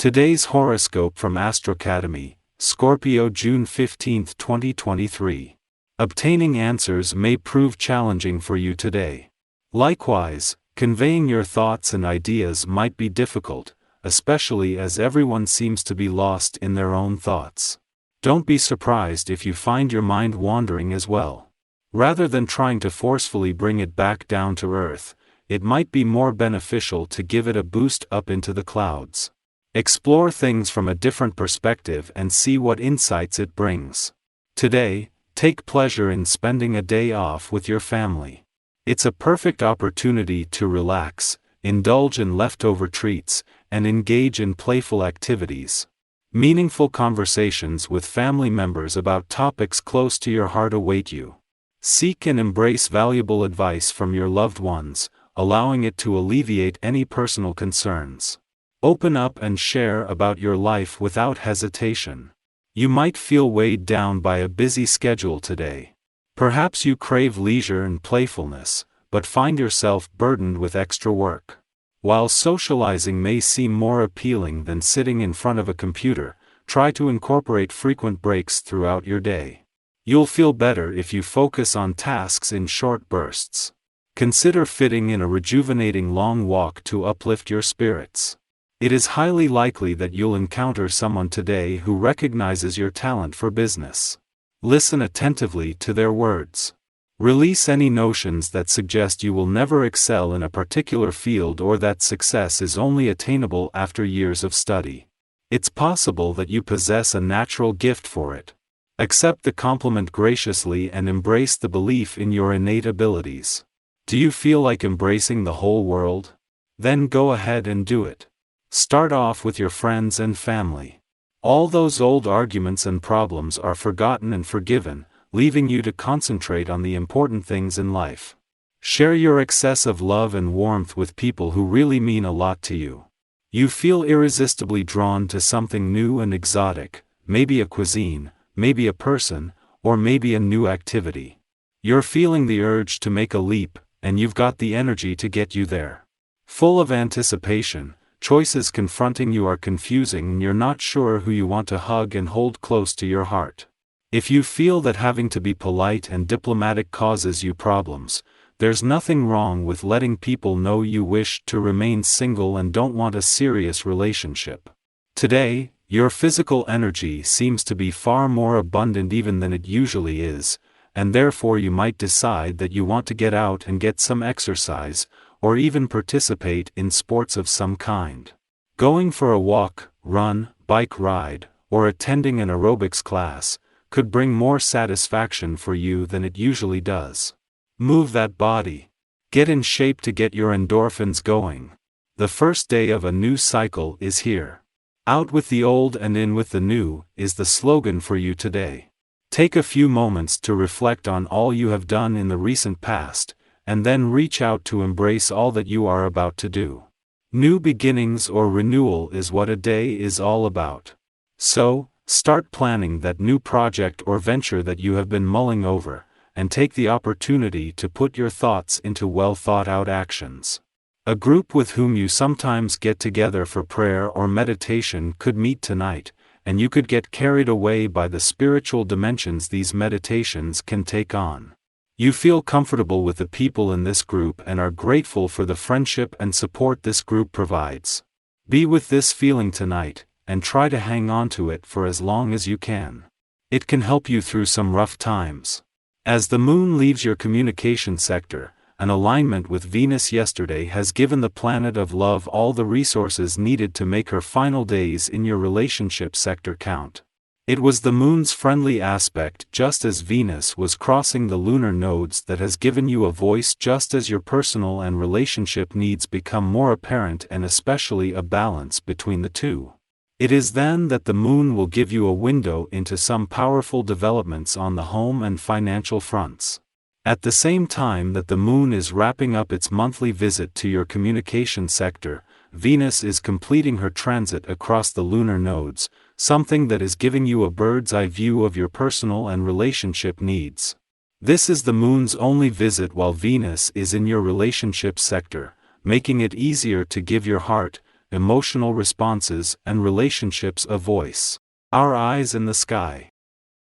Today's horoscope from Astrocademy, Scorpio June 15, 2023. Obtaining answers may prove challenging for you today. Likewise, conveying your thoughts and ideas might be difficult, especially as everyone seems to be lost in their own thoughts. Don't be surprised if you find your mind wandering as well. Rather than trying to forcefully bring it back down to earth, it might be more beneficial to give it a boost up into the clouds. Explore things from a different perspective and see what insights it brings. Today, take pleasure in spending a day off with your family. It's a perfect opportunity to relax, indulge in leftover treats, and engage in playful activities. Meaningful conversations with family members about topics close to your heart await you. Seek and embrace valuable advice from your loved ones, allowing it to alleviate any personal concerns. Open up and share about your life without hesitation. You might feel weighed down by a busy schedule today. Perhaps you crave leisure and playfulness, but find yourself burdened with extra work. While socializing may seem more appealing than sitting in front of a computer, try to incorporate frequent breaks throughout your day. You'll feel better if you focus on tasks in short bursts. Consider fitting in a rejuvenating long walk to uplift your spirits. It is highly likely that you'll encounter someone today who recognizes your talent for business. Listen attentively to their words. Release any notions that suggest you will never excel in a particular field or that success is only attainable after years of study. It's possible that you possess a natural gift for it. Accept the compliment graciously and embrace the belief in your innate abilities. Do you feel like embracing the whole world? Then go ahead and do it. Start off with your friends and family. All those old arguments and problems are forgotten and forgiven, leaving you to concentrate on the important things in life. Share your excess of love and warmth with people who really mean a lot to you. You feel irresistibly drawn to something new and exotic, maybe a cuisine, maybe a person, or maybe a new activity. You're feeling the urge to make a leap, and you've got the energy to get you there. Full of anticipation, choices confronting you are confusing and you're not sure who you want to hug and hold close to your heart. If you feel that having to be polite and diplomatic causes you problems, there's nothing wrong with letting people know you wish to remain single and don't want a serious relationship. Today, your physical energy seems to be far more abundant even than it usually is, and therefore you might decide that you want to get out and get some exercise, or even participate in sports of some kind. Going for a walk, run, bike ride, or attending an aerobics class could bring more satisfaction for you than it usually does. Move that body. Get in shape to get your endorphins going. The first day of a new cycle is here. Out with the old and in with the new is the slogan for you today. Take a few moments to reflect on all you have done in the recent past, and then reach out to embrace all that you are about to do. New beginnings or renewal is what a day is all about. So, start planning that new project or venture that you have been mulling over, and take the opportunity to put your thoughts into well-thought-out actions. A group with whom you sometimes get together for prayer or meditation could meet tonight, and you could get carried away by the spiritual dimensions these meditations can take on. You feel comfortable with the people in this group and are grateful for the friendship and support this group provides. Be with this feeling tonight, and try to hang on to it for as long as you can. It can help you through some rough times. As the moon leaves your communication sector, an alignment with Venus yesterday has given the planet of love all the resources needed to make her final days in your relationship sector count. It was the moon's friendly aspect just as Venus was crossing the lunar nodes that has given you a voice just as your personal and relationship needs become more apparent and especially a balance between the two. It is then that the moon will give you a window into some powerful developments on the home and financial fronts. At the same time that the moon is wrapping up its monthly visit to your communication sector, Venus is completing her transit across the lunar nodes, something that is giving you a bird's-eye view of your personal and relationship needs. This is the moon's only visit while Venus is in your relationship sector, making it easier to give your heart, emotional responses and relationships a voice. Our eyes in the sky.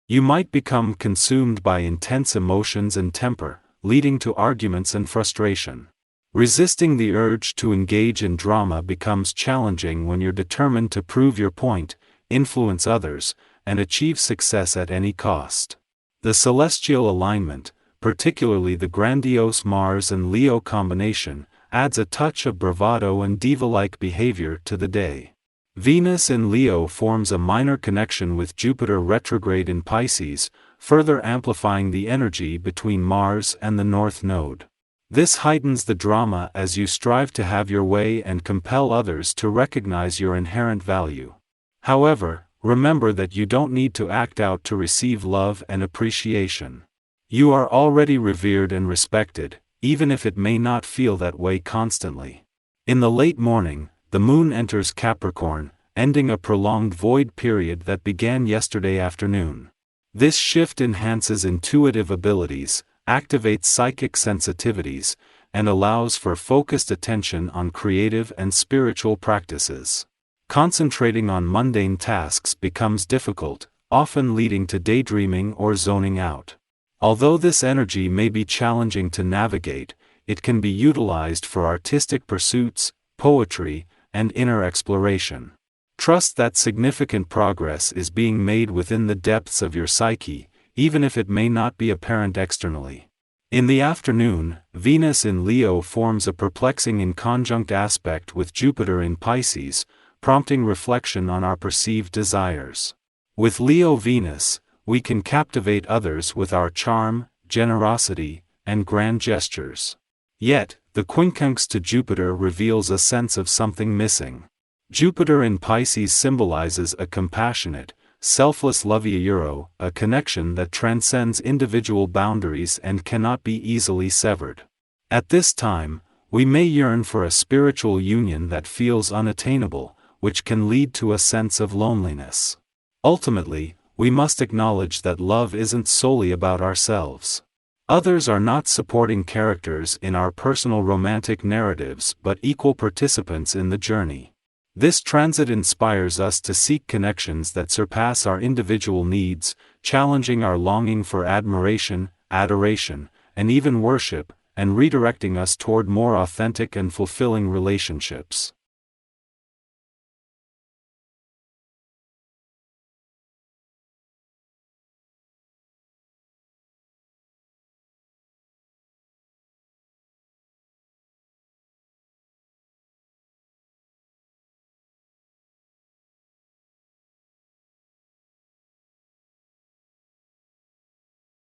You might become consumed by intense emotions and temper, leading to arguments and frustration. Resisting the urge to engage in drama becomes challenging when you're determined to prove your point, influence others, and achieve success at any cost. The celestial alignment, particularly the grandiose Mars and Leo combination, adds a touch of bravado and diva-like behavior to the day. Venus in Leo forms a minor connection with Jupiter retrograde in Pisces, further amplifying the energy between Mars and the North Node. This heightens the drama as you strive to have your way and compel others to recognize your inherent value. However, remember that you don't need to act out to receive love and appreciation. You are already revered and respected, even if it may not feel that way constantly. In the late morning, the moon enters Capricorn, ending a prolonged void period that began yesterday afternoon. This shift enhances intuitive abilities, activates psychic sensitivities, and allows for focused attention on creative and spiritual practices. Concentrating on mundane tasks becomes difficult, often leading to daydreaming or zoning out. Although this energy may be challenging to navigate, it can be utilized for artistic pursuits, poetry, and inner exploration. Trust that significant progress is being made within the depths of your psyche, even if it may not be apparent externally. In the afternoon, Venus in Leo forms a perplexing inconjunct aspect with Jupiter in Pisces, prompting reflection on our perceived desires. With Leo Venus, we can captivate others with our charm, generosity, and grand gestures. Yet, the quincunx to Jupiter reveals a sense of something missing. Jupiter in Pisces symbolizes a compassionate, selfless lovey-euro, a connection that transcends individual boundaries and cannot be easily severed. At this time, we may yearn for a spiritual union that feels unattainable, which can lead to a sense of loneliness. Ultimately, we must acknowledge that love isn't solely about ourselves. Others are not supporting characters in our personal romantic narratives but equal participants in the journey. This transit inspires us to seek connections that surpass our individual needs, challenging our longing for admiration, adoration, and even worship, and redirecting us toward more authentic and fulfilling relationships.